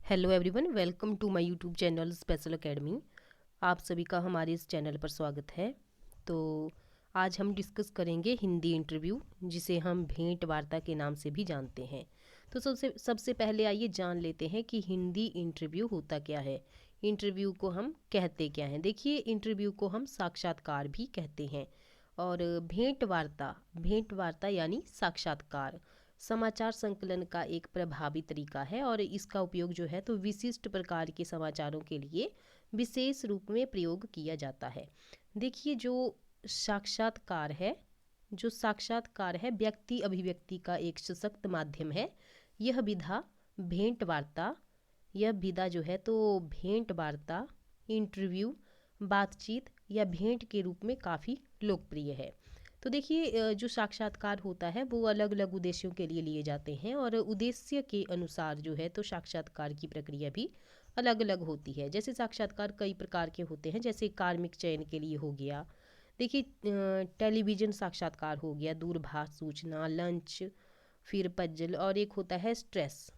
Hello everyone, welcome to my YouTube channel special academy. आप सभी का हमारे इस चैनल पर स्वागत है। तो आज हम डिस्कस करेंगे हिंदी इंटरव्यू, जिसे हम भेंट वार्ता के नाम से भी जानते हैं। तो सबसे सबसे पहले आइए जान लेते हैं कि हिंदी इंटरव्यू होता क्या है। इंटरव्यू को हम कहते क्या हैं। देखिए, इंटरव्यू को हम साक्षात्कार भी कहते हैं। और भेंट वार्ता यानी साक्षात्कार समाचार संकलन का एक प्रभावी तरीका है, और इसका उपयोग जो है तो विशिष्ट प्रकार के समाचारों के लिए विशेष रूप में प्रयोग किया जाता है। देखिए, जो साक्षात्कार है व्यक्ति अभिव्यक्ति का एक सशक्त माध्यम है। यह विधा भेंट वार्ता यह विधा जो है तो भेंट वार्ता, इंटरव्यू, बातचीत या भेंट के रूप में काफ़ी लोकप्रिय है। तो देखिए, जो साक्षात्कार होता है वो अलग अलग उद्देश्यों के लिए लिए जाते हैं, और उद्देश्य के अनुसार जो है तो साक्षात्कार की प्रक्रिया भी अलग अलग होती है। जैसे साक्षात्कार कई प्रकार के होते हैं, जैसे कार्मिक चयन के लिए हो गया। देखिए, टेलीविज़न साक्षात्कार हो गया, दूरभाष सूचना, लंच, फिर पजल, और एक होता है स्ट्रेस।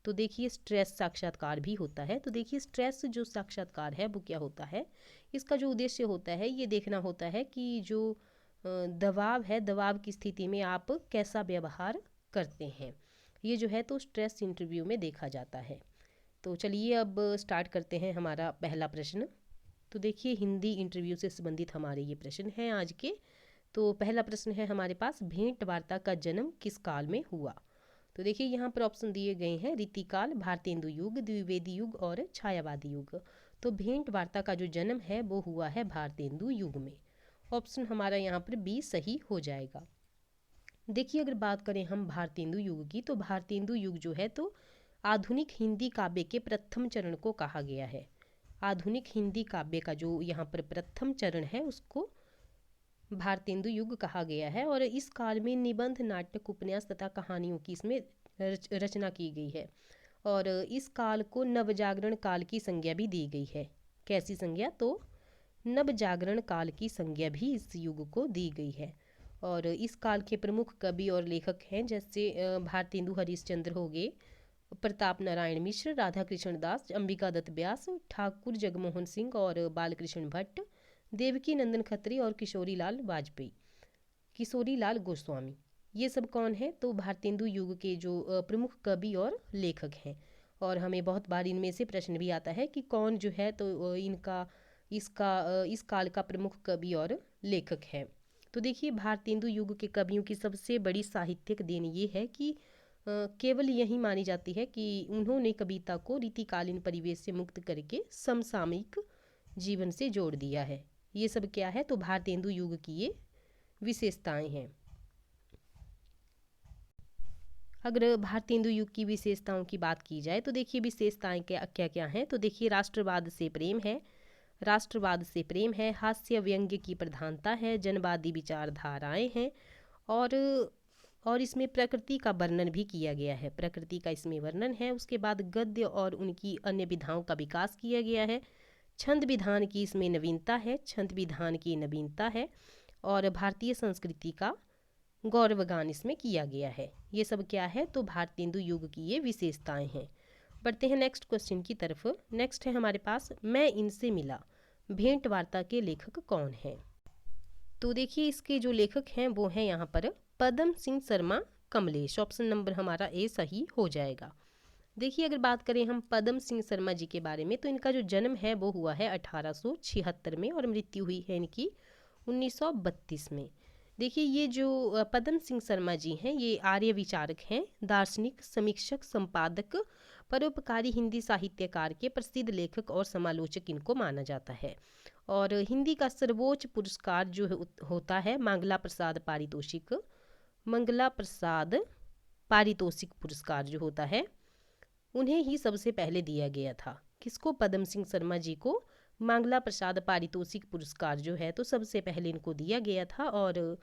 तो देखिए, स्ट्रेस साक्षात्कार भी होता है। तो देखिए, स्ट्रेस जो साक्षात्कार है वो क्या होता है। इसका जो उद्देश्य होता है ये देखना होता है कि जो दबाव है, दबाव की स्थिति में आप कैसा व्यवहार करते हैं। ये जो है तो स्ट्रेस इंटरव्यू में देखा जाता है। तो चलिए अब स्टार्ट करते हैं हमारा पहला प्रश्न। तो देखिए, हिंदी इंटरव्यू से संबंधित हमारे ये प्रश्न हैं आज के। तो पहला प्रश्न है हमारे पास, भेंट वार्ता का जन्म किस काल में हुआ। तो देखिए, यहाँ पर ऑप्शन दिए गए हैं, रीतिकाल, भारतेंदु युग, द्विवेदी युग और छायावादी युग। तो भेंट वार्ता का जो जन्म है वो हुआ है भारतेंदु युग में। ऑप्शन हमारा यहाँ पर बी सही हो जाएगा। देखिए, अगर बात करें हम भारतेंदु युग की, तो भारतेंदु युग जो है तो आधुनिक हिंदी काव्य के प्रथम चरण को कहा गया है। आधुनिक हिंदी काव्य का जो यहाँ पर प्रथम चरण है उसको भारतेंदु युग कहा गया है। और इस काल में निबंध, नाटक, उपन्यास तथा कहानियों की इसमें रचना की गई है। और इस काल को नवजागरण काल की संज्ञा भी दी गई है। कैसी संज्ञा? तो नवजागरण काल की संज्ञा भी इस युग को दी गई है। और इस काल के प्रमुख कवि और लेखक हैं, जैसे भारतेंदु हरिश्चंद्र हो गए, प्रताप नारायण मिश्र, राधा कृष्ण दास, अंबिका दत्त व्यास, ठाकुर जगमोहन सिंह और बालकृष्ण भट्ट, देवकी नंदन खत्री और किशोरी लाल गोस्वामी। ये सब कौन है? तो भारतेंदु युग के जो प्रमुख कवि और लेखक हैं। और हमें बहुत बार इनमें से प्रश्न भी आता है कि कौन जो है तो इस काल का प्रमुख कवि और लेखक है। तो देखिए, भारतेंदु युग के कवियों की सबसे बड़ी साहित्यिक देन ये है कि केवल यही मानी जाती है कि उन्होंने कविता को रीतिकालीन परिवेश से मुक्त करके समसामयिक जीवन से जोड़ दिया है। ये सब क्या है? तो भारतेंदु युग की ये विशेषताएं हैं। अगर भारतेंदु युग की विशेषताओं की बात की जाए तो देखिए, विशेषताएं क्या क्या क्या हैं। तो देखिए, राष्ट्रवाद से प्रेम है, हास्य व्यंग्य की प्रधानता है, जनवादी विचारधाराएं हैं, और इसमें प्रकृति का वर्णन भी किया गया है। प्रकृति का इसमें वर्णन है। उसके बाद गद्य और उनकी अन्य विधाओं का विकास किया गया है। छंद विधान की इसमें नवीनता है, और भारतीय संस्कृति का गौरवगान इसमें किया गया है। ये सब क्या है? तो भारतेंदु युग की ये विशेषताएं हैं। बढ़ते हैं नेक्स्ट क्वेश्चन की तरफ। नेक्स्ट है हमारे पास, मैं इनसे मिला, भेंट वार्ता के लेखक कौन हैं। तो देखिए, इसके जो लेखक हैं वो हैं यहाँ पर पदम सिंह शर्मा कमलेश। ऑप्शन नंबर हमारा ए सही हो जाएगा। देखिए, अगर बात करें हम पदम सिंह शर्मा जी के बारे में, तो इनका जो जन्म है वो हुआ है 1876 में, और मृत्यु हुई है इनकी 1932 में। देखिए, ये जो पदम सिंह शर्मा जी हैं ये आर्य विचारक हैं, दार्शनिक, समीक्षक, संपादक, परोपकारी हिंदी साहित्यकार के प्रसिद्ध लेखक और समालोचक इनको माना जाता है। और हिंदी का सर्वोच्च पुरस्कार जो होता है मंगला प्रसाद पारितोषिक पुरस्कार जो होता है, उन्हें ही सबसे पहले दिया गया था। किसको? पदम सिंह शर्मा जी को मंगला प्रसाद पारितोषिक पुरस्कार जो है तो सबसे पहले इनको दिया गया था। और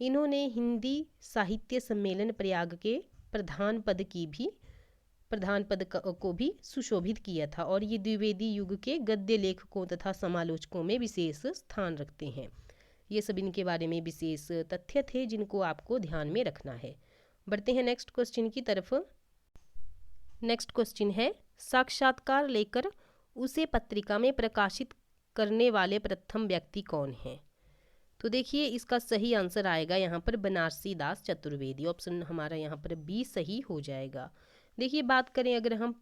इन्होंने हिंदी साहित्य सम्मेलन प्रयाग के प्रधान पद को भी सुशोभित किया था। और ये द्विवेदी युग के गद्य लेखकों तथा समालोचकों में विशेष स्थान रखते हैं। ये सब इनके बारे में विशेष तथ्य थे जिनको आपको ध्यान में रखना है। बढ़ते हैं नेक्स्ट क्वेश्चन की तरफ। नेक्स्ट क्वेश्चन है, साक्षात्कार लेकर उसे पत्रिका में प्रकाशित करने वाले प्रथम व्यक्ति कौन है? तो देखिए इसका सही आंसर आएगा यहाँ पर बनारसी दास चतुर्वेदी। ऑप्शन हमारा यहाँ पर बी सही हो जाएगा। देखिए बात करें अगर हम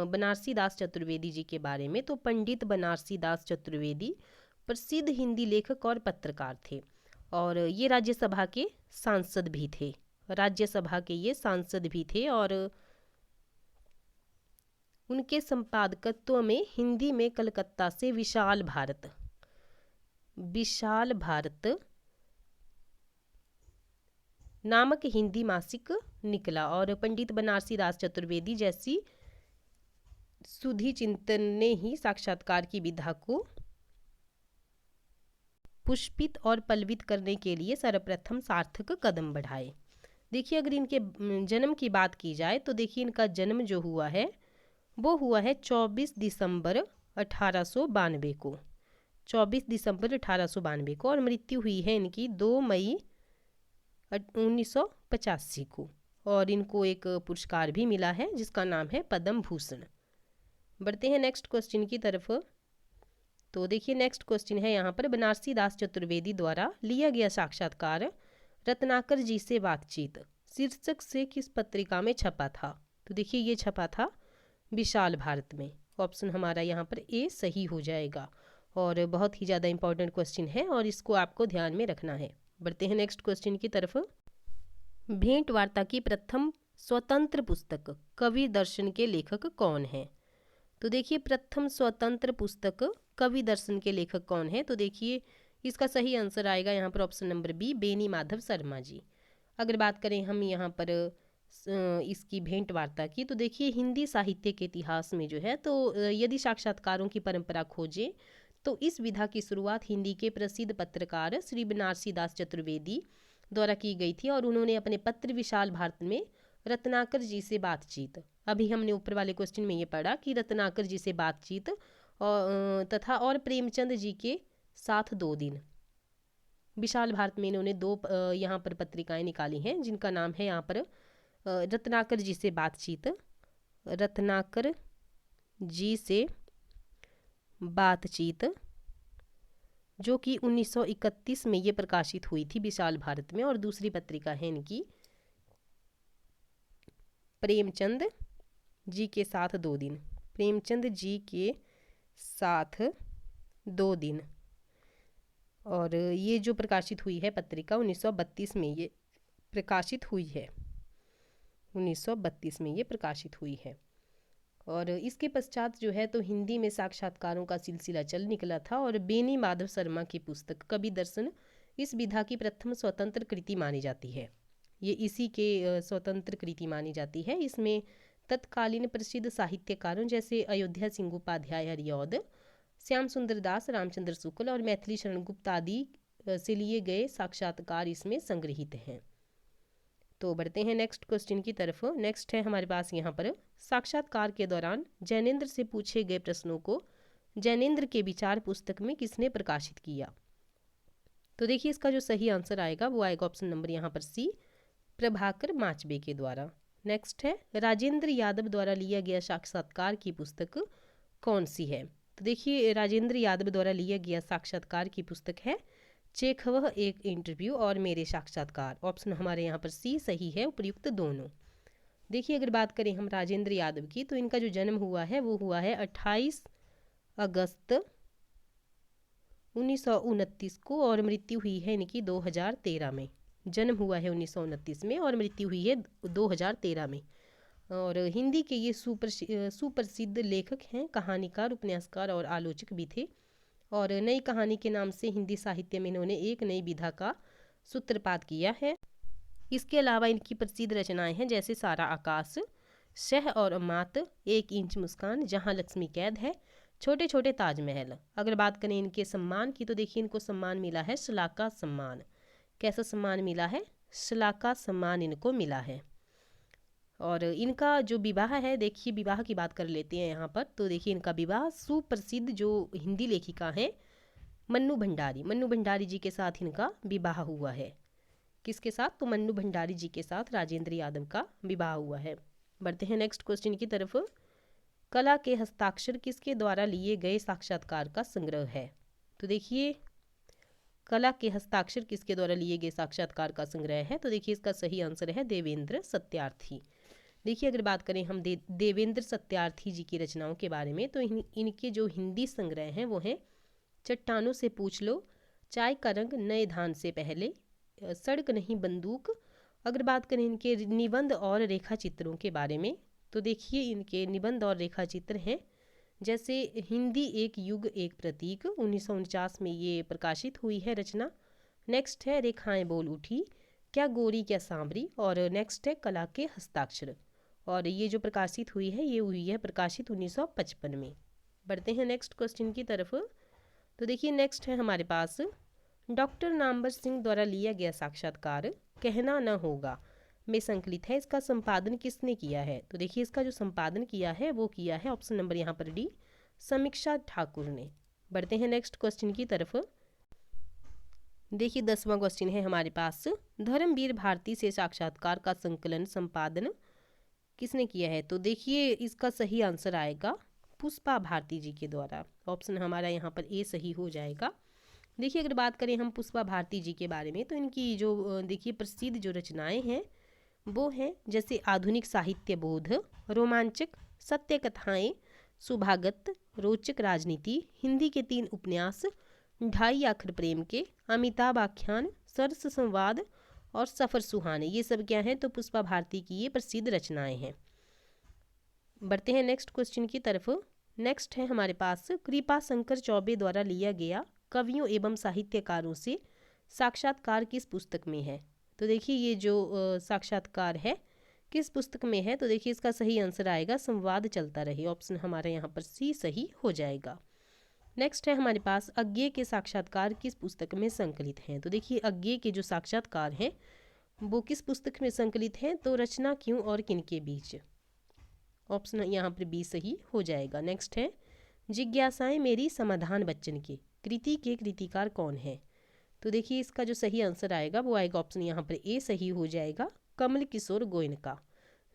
बनारसी दास चतुर्वेदी जी के बारे में, तो पंडित बनारसी दास चतुर्वेदी प्रसिद्ध हिंदी लेखक और पत्रकार थे और ये राज्यसभा के सांसद भी थे। राज्यसभा के ये सांसद भी थे और उनके संपादकत्व में हिंदी में कलकत्ता से विशाल भारत नामक हिंदी मासिक निकला और पंडित बनारसी दास चतुर्वेदी जैसी सुधि चिंतन ने ही साक्षात्कार की विधा को पुष्पित और पल्लवित करने के लिए सर्वप्रथम सार्थक कदम बढ़ाए। देखिए अगर इनके जन्म की बात की जाए तो देखिए इनका जन्म जो हुआ है वो हुआ है 24 दिसंबर 1892 को, 24 दिसंबर 1892 को, और मृत्यु हुई है इनकी 2 मई 1985 को। और इनको एक पुरस्कार भी मिला है जिसका नाम है पद्म भूषण। बढ़ते हैं नेक्स्ट क्वेश्चन की तरफ। तो देखिए नेक्स्ट क्वेश्चन है यहाँ पर, बनारसी दास चतुर्वेदी द्वारा लिया गया साक्षात्कार रत्नाकर जी से बातचीत शीर्षक से किस पत्रिका में छपा था? तो देखिए ये छपा था विशाल भारत में। ऑप्शन हमारा यहाँ पर ए सही हो जाएगा और बहुत ही ज़्यादा इंपॉर्टेंट क्वेश्चन है और इसको आपको ध्यान में रखना है। बढ़ते हैं नेक्स्ट क्वेश्चन की तरफ। भेंट वार्ता की प्रथम स्वतंत्र पुस्तक कवि दर्शन के लेखक कौन है? तो देखिए प्रथम स्वतंत्र पुस्तक कवि दर्शन के लेखक कौन है? तो देखिए इसका सही आंसर आएगा यहाँ पर option number B, Beni Madhav Sharma ji. अगर बात करें हम यहाँ पर इसकी भेंट वार्ता की, तो देखिए हिंदी साहित्य के इतिहास में जो है तो यदि साक्षात्कारों की परंपरा खोजें तो इस विधा की शुरुआत हिंदी के प्रसिद्ध पत्रकार श्री बनारसी दास चतुर्वेदी द्वारा की गई थी और उन्होंने अपने पत्र विशाल भारत में रत्नाकर जी से बातचीत, अभी हमने ऊपर वाले क्वेश्चन में ये पढ़ा कि रत्नाकर जी से बातचीत और तथा और प्रेमचंद जी के साथ 2 दिन, विशाल भारत में इन्होंने 2 यहाँ पर पत्रिकाएं निकाली हैं जिनका नाम है यहाँ पर रत्नाकर जी से बातचीत, रत्नाकर जी से बातचीत, जो कि 1931 में ये प्रकाशित हुई थी विशाल भारत में। और दूसरी पत्रिका है इनकी प्रेमचंद जी के साथ 2 दिन, प्रेमचंद जी के साथ 2 दिन, और ये जो प्रकाशित हुई है पत्रिका 1932 में ये प्रकाशित हुई है, 1932 में ये प्रकाशित हुई है। और इसके पश्चात जो है तो हिंदी में साक्षात्कारों का सिलसिला चल निकला था और बेनी माधव शर्मा की पुस्तक कवि दर्शन इस विधा की प्रथम स्वतंत्र कृति मानी जाती है। ये इसी के स्वतंत्र कृति मानी जाती है। इसमें तत्कालीन प्रसिद्ध साहित्यकारों जैसे अयोध्या सिंह उपाध्याय हरिऔध, श्याम सुंदर दास, रामचंद्र शुक्ल और मैथिली शरण गुप्त आदि से लिए गए साक्षात्कार इसमें संग्रहित हैं। तो बढ़ते हैं नेक्स्ट क्वेश्चन की तरफ। नेक्स्ट है हमारे पास यहाँ पर, साक्षात्कार के दौरान जैनेन्द्र से पूछे गए प्रश्नों को जैनेन्द्र के विचार पुस्तक में किसने प्रकाशित किया? तो देखिए इसका जो सही आंसर आएगा वो आएगा ऑप्शन नंबर यहाँ पर सी, प्रभाकर माचबे के द्वारा। नेक्स्ट है, राजेंद्र यादव द्वारा लिया गया साक्षात्कार की पुस्तक कौन सी है? तो देखिए राजेंद्र यादव द्वारा लिया गया साक्षात्कार की पुस्तक है चेखव एक इंटरव्यू और मेरे साक्षात्कार। ऑप्शन हमारे यहाँ पर सी सही है, उपयुक्त दोनों। देखिए अगर बात करें हम राजेंद्र यादव की, तो इनका जो जन्म हुआ है वो हुआ है 28 अगस्त 1929 को और मृत्यु हुई है इनकी 2013 में। जन्म हुआ है 1929 में और मृत्यु हुई है 2013 में। और हिंदी के ये सुप्रसिद्ध लेखक हैं, कहानीकार, उपन्यासकार और आलोचक भी थे। और नई कहानी के नाम से हिंदी साहित्य में इन्होंने एक नई विधा का सूत्रपात किया है। इसके अलावा इनकी प्रसिद्ध रचनाएं हैं जैसे सारा आकाश, शह और मात, 1 इंच मुस्कान, जहां लक्ष्मी कैद है, छोटे छोटे ताजमहल। अगर बात करें इनके सम्मान की, तो देखिए इनको सम्मान मिला है शलाका सम्मान। कैसा सम्मान मिला है? शलाका सम्मान इनको मिला है। और इनका जो विवाह है, देखिए विवाह की बात कर लेते हैं यहाँ पर। तो देखिए इनका विवाह सुप्रसिद्ध जो हिंदी लेखिका हैं मन्नू भंडारी जी के साथ इनका विवाह हुआ है। किसके साथ? तो मन्नू भंडारी जी के साथ राजेंद्र यादव का विवाह हुआ है। बढ़ते हैं नेक्स्ट क्वेश्चन की तरफ। कला के हस्ताक्षर किसके द्वारा लिए गए साक्षात्कार का संग्रह है? तो देखिए कला के हस्ताक्षर किसके द्वारा लिए गए साक्षात्कार का संग्रह है? तो देखिए इसका सही आंसर है देवेंद्र सत्यार्थी। देखिए अगर बात करें हम देवेंद्र सत्यार्थी जी की रचनाओं के बारे में, तो इनके जो हिंदी संग्रह हैं वो हैं चट्टानों से पूछ लो, चाय का रंग नए धान से पहले, सड़क नहीं बंदूक। अगर बात करें इनके निबंध और रेखा चित्रों के बारे में, तो देखिए इनके निबंध और रेखा चित्र हैं जैसे हिंदी एक युग एक प्रतीक, 1949 में ये प्रकाशित हुई है रचना। नेक्स्ट है रेखाएं बोल उठी, क्या गोरी क्या सांवरी, और नेक्स्ट है कला के हस्ताक्षर, और ये जो प्रकाशित हुई है ये हुई है प्रकाशित 1955 में। बढ़ते हैं नेक्स्ट क्वेश्चन की तरफ। तो देखिए नेक्स्ट है हमारे पास डॉक्टर नामवर सिंह द्वारा लिया गया साक्षात्कार कहना न होगा में संकलित है, इसका संपादन किसने किया है? तो देखिए इसका जो संपादन किया है वो किया है ऑप्शन नंबर यहाँ पर डी, समीक्षा ठाकुर ने। बढ़ते हैं नेक्स्ट क्वेश्चन की तरफ। देखिए 10वां क्वेश्चन है हमारे पास, धर्मवीर भारती से साक्षात्कार का संकलन संपादन किसने किया है? तो देखिए इसका सही आंसर आएगा पुष्पा भारती जी के द्वारा। ऑप्शन हमारा यहाँ पर ए सही हो जाएगा। देखिए अगर बात करें हम पुष्पा भारती जी के बारे में, तो इनकी जो देखिए प्रसिद्ध जो रचनाएं हैं वो हैं जैसे आधुनिक साहित्य बोध, रोमांचक, सत्य कथाएं, सुभागत, रोचक राजनीति, हिंदी के 3 उपन्यास, 2.5 आखर प्रेम के, अमिताभ आख्यान, सरस संवाद और सफ़र सुहाने, ये सब क्या हैं? तो पुष्पा भारती की ये प्रसिद्ध रचनाएं हैं। बढ़ते हैं नेक्स्ट क्वेश्चन की तरफ। नेक्स्ट है हमारे पास कृपा शंकर चौबे द्वारा लिया गया कवियों एवं साहित्यकारों से साक्षात्कार किस पुस्तक में है? तो देखिए ये जो साक्षात्कार है किस पुस्तक में है? तो देखिए इसका सही आंसर आएगा संवाद चलता रहे, ऑप्शन हमारे यहाँ पर सी सही हो जाएगा। नेक्स्ट है हमारे पास अज्ञे के साक्षात्कार किस पुस्तक में संकलित हैं? तो देखिए अज्ञे के जो साक्षात्कार हैं वो किस पुस्तक में संकलित हैं? तो रचना क्यों और किन के बीच, ऑप्शन यहाँ पर बी सही हो जाएगा। नेक्स्ट है जिज्ञासाएं मेरी समाधान बच्चन के कृति के कृतिकार कौन है? तो देखिए इसका जो सही आंसर आएगा वो आएगा ऑप्शन यहाँ पर ए सही हो जाएगा, कमल किशोर गोयनका।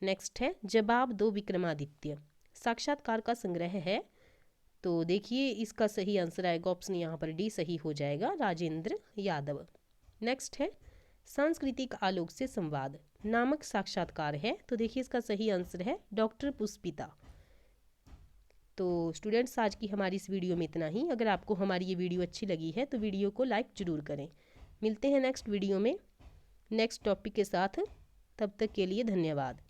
नेक्स्ट है जवाब दो विक्रमादित्य साक्षात्कार का संग्रह है, तो देखिए इसका सही आंसर आएगा ऑप्शन यहाँ पर डी सही हो जाएगा, राजेंद्र यादव। नेक्स्ट है सांस्कृतिक आलोक से संवाद नामक साक्षात्कार है, तो देखिए इसका सही आंसर है डॉक्टर पुष्पिता। तो स्टूडेंट्स आज की हमारी इस वीडियो में इतना ही। अगर आपको हमारी ये वीडियो अच्छी लगी है तो वीडियो को लाइक ज़रूर करें। मिलते हैं नेक्स्ट वीडियो में नेक्स्ट टॉपिक के साथ, तब तक के लिए धन्यवाद।